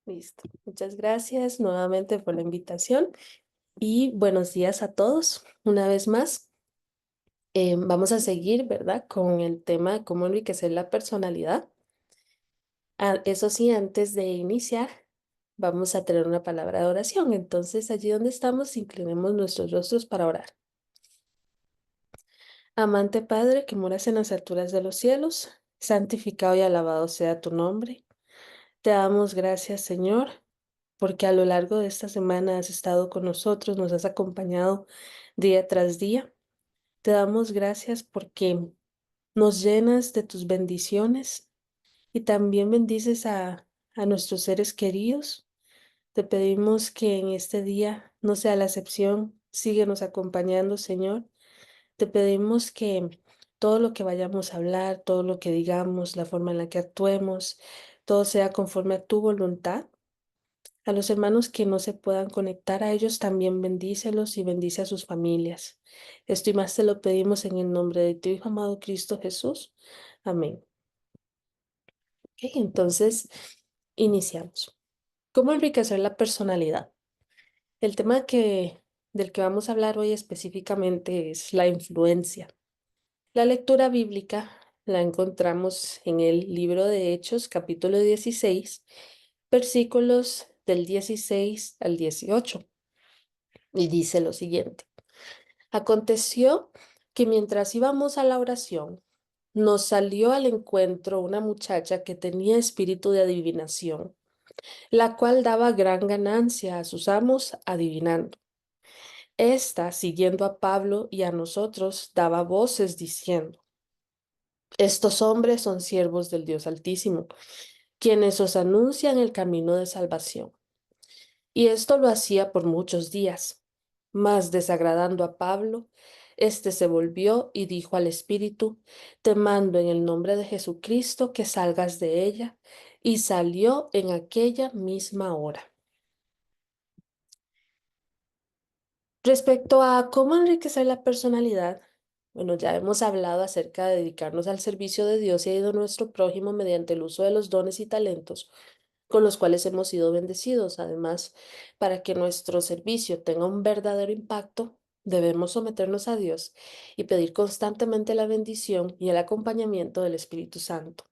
Listo. Muchas gracias nuevamente por la invitación y buenos días a todos. Una vez más, vamos a seguir, ¿verdad? Con el tema de cómo enriquecer la personalidad. Eso sí, antes de iniciar, vamos a tener una palabra de oración. Entonces, allí donde estamos, inclinemos nuestros rostros para orar. Amante Padre, que moras en las alturas de los cielos, santificado y alabado sea tu nombre. Te damos gracias, Señor, porque a lo largo de esta semana has estado con nosotros, nos has acompañado día tras día. Te damos gracias porque nos llenas de tus bendiciones y también bendices a nuestros seres queridos. Te pedimos que en este día no sea la excepción. Síguenos acompañando, Señor. Te pedimos que todo lo que vayamos a hablar, todo lo que digamos, la forma en la que actuemos, todo sea conforme a tu voluntad. A los hermanos que no se puedan conectar a ellos también bendícelos y bendice a sus familias. Esto y más te lo pedimos en el nombre de tu Hijo amado Cristo Jesús. Amén. Ok, entonces, iniciamos. ¿Cómo enriquecer la personalidad? El tema del que vamos a hablar hoy específicamente es la influencia. La lectura bíblica la encontramos en el libro de Hechos, capítulo 16, versículos del 16 al 18. Y dice lo siguiente: Aconteció que mientras íbamos a la oración, nos salió al encuentro una muchacha que tenía espíritu de adivinación, la cual daba gran ganancia a sus amos adivinando. Esta, siguiendo a Pablo y a nosotros, daba voces diciendo: Estos hombres son siervos del Dios Altísimo, quienes os anuncian el camino de salvación. Y esto lo hacía por muchos días. Mas desagradando a Pablo, éste se volvió y dijo al espíritu: Te mando en el nombre de Jesucristo que salgas de ella. Y salió en aquella misma hora. Respecto a cómo enriquecer la personalidad, bueno, ya hemos hablado acerca de dedicarnos al servicio de Dios y de nuestro prójimo mediante el uso de los dones y talentos con los cuales hemos sido bendecidos. Además, para que nuestro servicio tenga un verdadero impacto, debemos someternos a Dios y pedir constantemente la bendición y el acompañamiento del Espíritu Santo.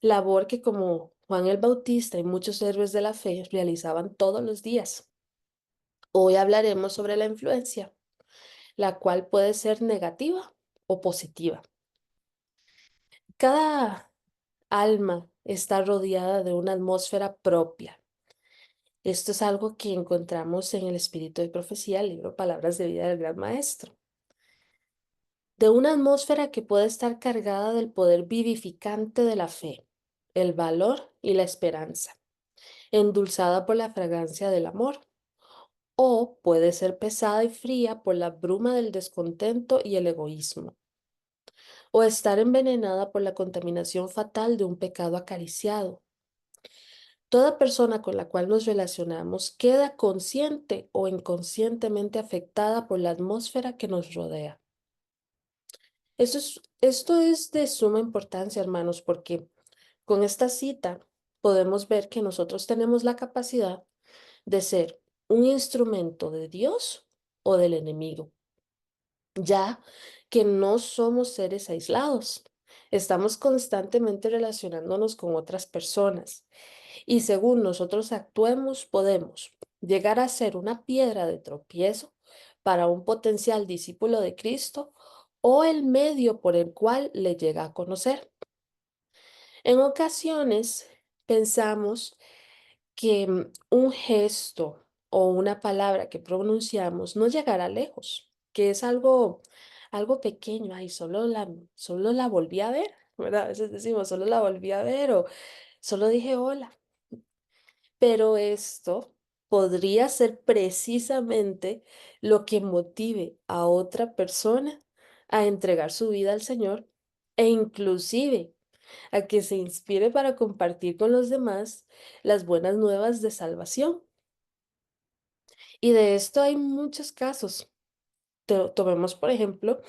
Labor que, como Juan el Bautista y muchos héroes de la fe, realizaban todos los días. Hoy hablaremos sobre la influencia, la cual puede ser negativa o positiva. Cada alma está rodeada de una atmósfera propia. Esto es algo que encontramos en el Espíritu de Profecía, el libro Palabras de Vida del Gran Maestro. De una atmósfera que puede estar cargada del poder vivificante de la fe, el valor y la esperanza, endulzada por la fragancia del amor, o puede ser pesada y fría por la bruma del descontento y el egoísmo, o estar envenenada por la contaminación fatal de un pecado acariciado. Toda persona con la cual nos relacionamos queda consciente o inconscientemente afectada por la atmósfera que nos rodea. Esto es de suma importancia, hermanos, porque con esta cita podemos ver que nosotros tenemos la capacidad de ser un instrumento de Dios o del enemigo, ya que no somos seres aislados. Estamos constantemente relacionándonos con otras personas y según nosotros actuemos, podemos llegar a ser una piedra de tropiezo para un potencial discípulo de Cristo o el medio por el cual le llega a conocer. En ocasiones pensamos que un gesto o una palabra que pronunciamos no llegará lejos, que es algo pequeño, ay, solo la volví a ver, ¿verdad? A veces decimos, solo la volví a ver o solo dije hola. Pero esto podría ser precisamente lo que motive a otra persona a entregar su vida al Señor e inclusive a que se inspire para compartir con los demás las buenas nuevas de salvación. Y de esto hay muchos casos. Tomemos, por ejemplo,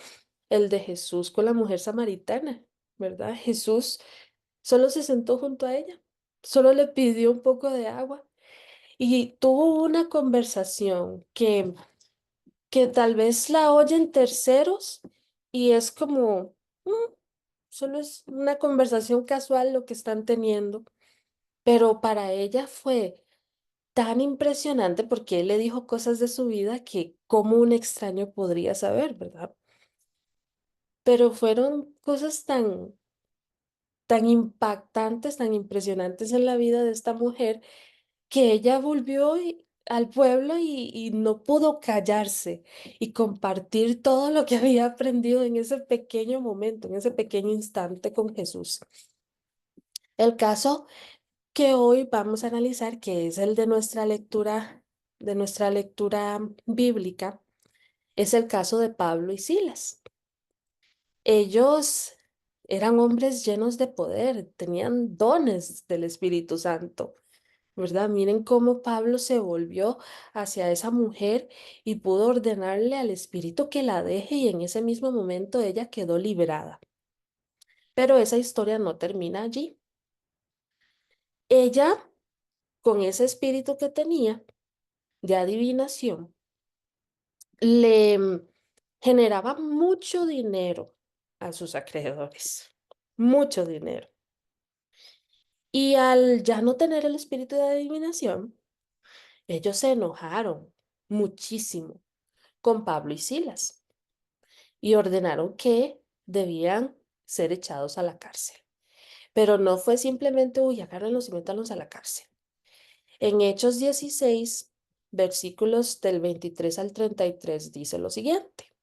el de Jesús con la mujer samaritana, ¿verdad? Jesús solo se sentó junto a ella, solo le pidió un poco de agua y tuvo una conversación que tal vez la oyen terceros y es como, "Mm, solo es una conversación casual lo que están teniendo", pero para ella fue tan impresionante porque él le dijo cosas de su vida que como un extraño podría saber, ¿verdad? Pero fueron cosas tan impactantes, tan impresionantes en la vida de esta mujer que ella volvió al pueblo y no pudo callarse y compartir todo lo que había aprendido en ese pequeño momento, en ese pequeño instante con Jesús. El caso que hoy vamos a analizar, que es el de nuestra lectura bíblica, es el caso de Pablo y Silas. Ellos eran hombres llenos de poder, tenían dones del Espíritu Santo, ¿verdad? Miren cómo Pablo se volvió hacia esa mujer y pudo ordenarle al Espíritu que la deje y en ese mismo momento ella quedó liberada. Pero esa historia no termina allí. Ella, con ese espíritu que tenía de adivinación, le generaba mucho dinero a sus acreedores, mucho dinero. Y al ya no tener el espíritu de adivinación, ellos se enojaron muchísimo con Pablo y Silas y ordenaron que debían ser echados a la cárcel. Pero no fue simplemente, uy, agárrenlos y métanlos a la cárcel. En Hechos 16, versículos del 23 al 33, dice lo siguiente.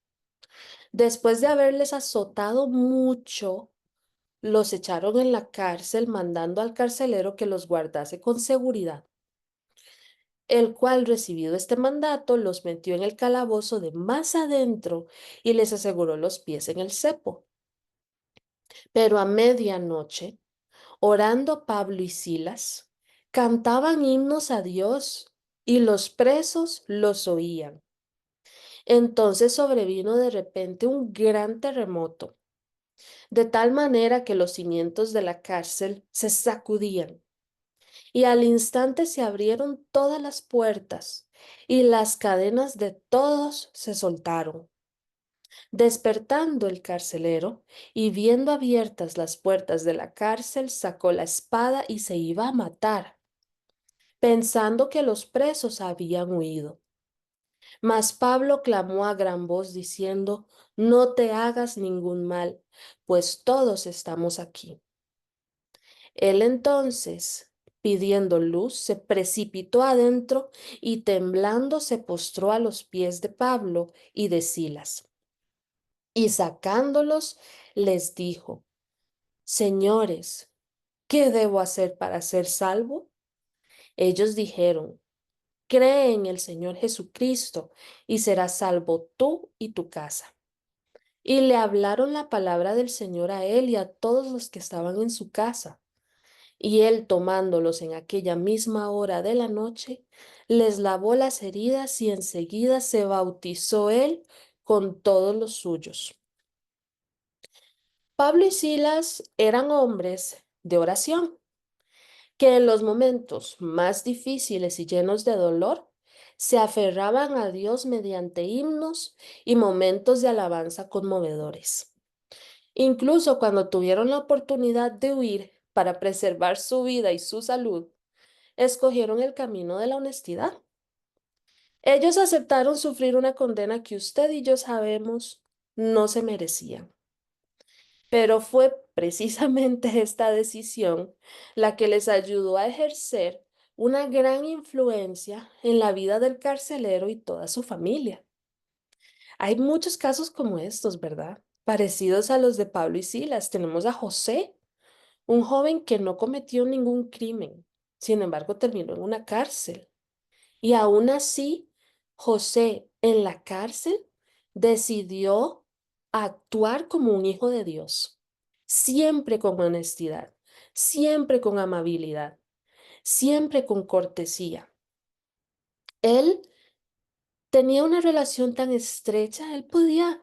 Después de haberles azotado mucho, los echaron en la cárcel, mandando al carcelero que los guardase con seguridad, el cual, recibido este mandato, los metió en el calabozo de más adentro y les aseguró los pies en el cepo. Pero a medianoche, orando Pablo y Silas, cantaban himnos a Dios y los presos los oían. Entonces sobrevino de repente un gran terremoto, de tal manera que los cimientos de la cárcel se sacudían y al instante se abrieron todas las puertas y las cadenas de todos se soltaron. Despertando el carcelero y viendo abiertas las puertas de la cárcel, sacó la espada y se iba a matar, pensando que los presos habían huido. Mas Pablo clamó a gran voz diciendo, no te hagas ningún mal, pues todos estamos aquí. Él entonces, pidiendo luz, se precipitó adentro y temblando se postró a los pies de Pablo y de Silas. Y sacándolos, les dijo, Señores, ¿qué debo hacer para ser salvo? Ellos dijeron, cree en el Señor Jesucristo y serás salvo tú y tu casa. Y le hablaron la palabra del Señor a él y a todos los que estaban en su casa. Y él, tomándolos en aquella misma hora de la noche, les lavó las heridas y enseguida se bautizó él con todos los suyos. Pablo y Silas eran hombres de oración, que en los momentos más difíciles y llenos de dolor se aferraban a Dios mediante himnos y momentos de alabanza conmovedores. Incluso cuando tuvieron la oportunidad de huir para preservar su vida y su salud, escogieron el camino de la honestidad. Ellos aceptaron sufrir una condena que usted y yo sabemos no se merecían. Pero fue precisamente esta decisión la que les ayudó a ejercer una gran influencia en la vida del carcelero y toda su familia. Hay muchos casos como estos, ¿verdad? Parecidos a los de Pablo y Silas. Tenemos a José, un joven que no cometió ningún crimen, sin embargo terminó en una cárcel. Y aún así, José en la cárcel decidió actuar como un hijo de Dios, siempre con honestidad, siempre con amabilidad, siempre con cortesía. Él tenía una relación tan estrecha, él podía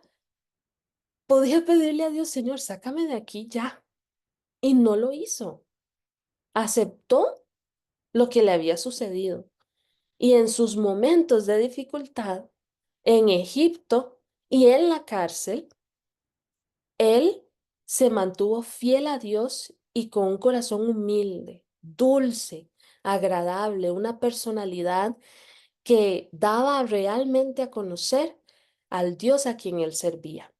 pedirle a Dios, Señor, sácame de aquí ya. Y no lo hizo. aceptó lo que le había sucedido y en sus momentos de dificultad, en Egipto y en la cárcel, él se mantuvo fiel a Dios y con un corazón humilde, dulce, agradable, una personalidad que daba realmente a conocer al Dios a quien él servía.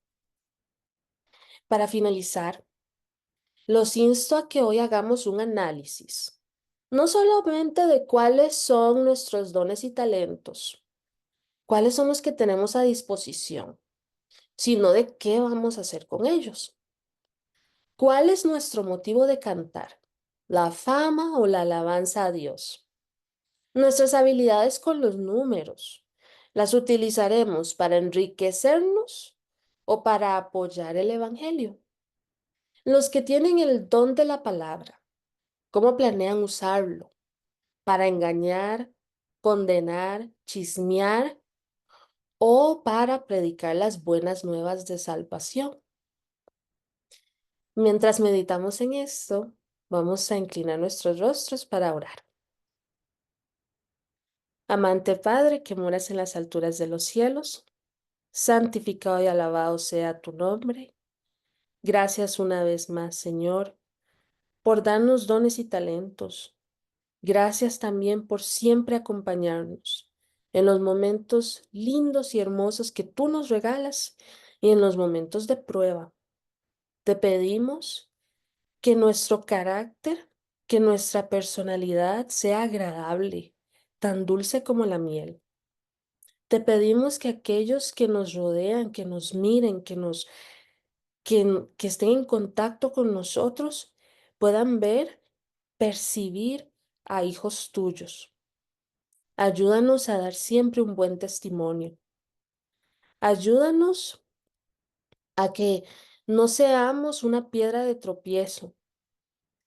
Para finalizar, los insto a que hoy hagamos un análisis, no solamente de cuáles son nuestros dones y talentos, cuáles son los que tenemos a disposición, sino de qué vamos a hacer con ellos. ¿Cuál es nuestro motivo de cantar? ¿La fama o la alabanza a Dios? Nuestras habilidades con los números, ¿las utilizaremos para enriquecernos o para apoyar el Evangelio? Los que tienen el don de la palabra, ¿cómo planean usarlo? ¿Para engañar, condenar, chismear o para predicar las buenas nuevas de salvación? Mientras meditamos en esto, vamos a inclinar nuestros rostros para orar. Amante Padre que moras en las alturas de los cielos, santificado y alabado sea tu nombre. Gracias una vez más, Señor, por darnos dones y talentos. Gracias también por siempre acompañarnos en los momentos lindos y hermosos que tú nos regalas y en los momentos de prueba. Te pedimos que nuestro carácter, que nuestra personalidad sea agradable, tan dulce como la miel. Te pedimos que aquellos que nos rodean, que nos miren, que estén en contacto con nosotros, puedan ver, percibir a hijos tuyos. Ayúdanos a dar siempre un buen testimonio. Ayúdanos a que no seamos una piedra de tropiezo,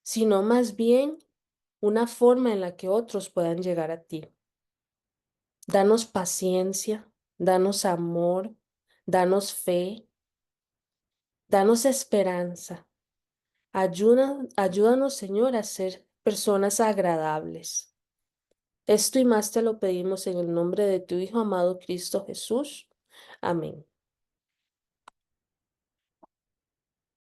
sino más bien una forma en la que otros puedan llegar a ti. Danos paciencia, danos amor, danos fe, danos esperanza. Ayúdanos, Señor, a ser personas agradables. Esto y más te lo pedimos en el nombre de tu Hijo amado Cristo Jesús. Amén.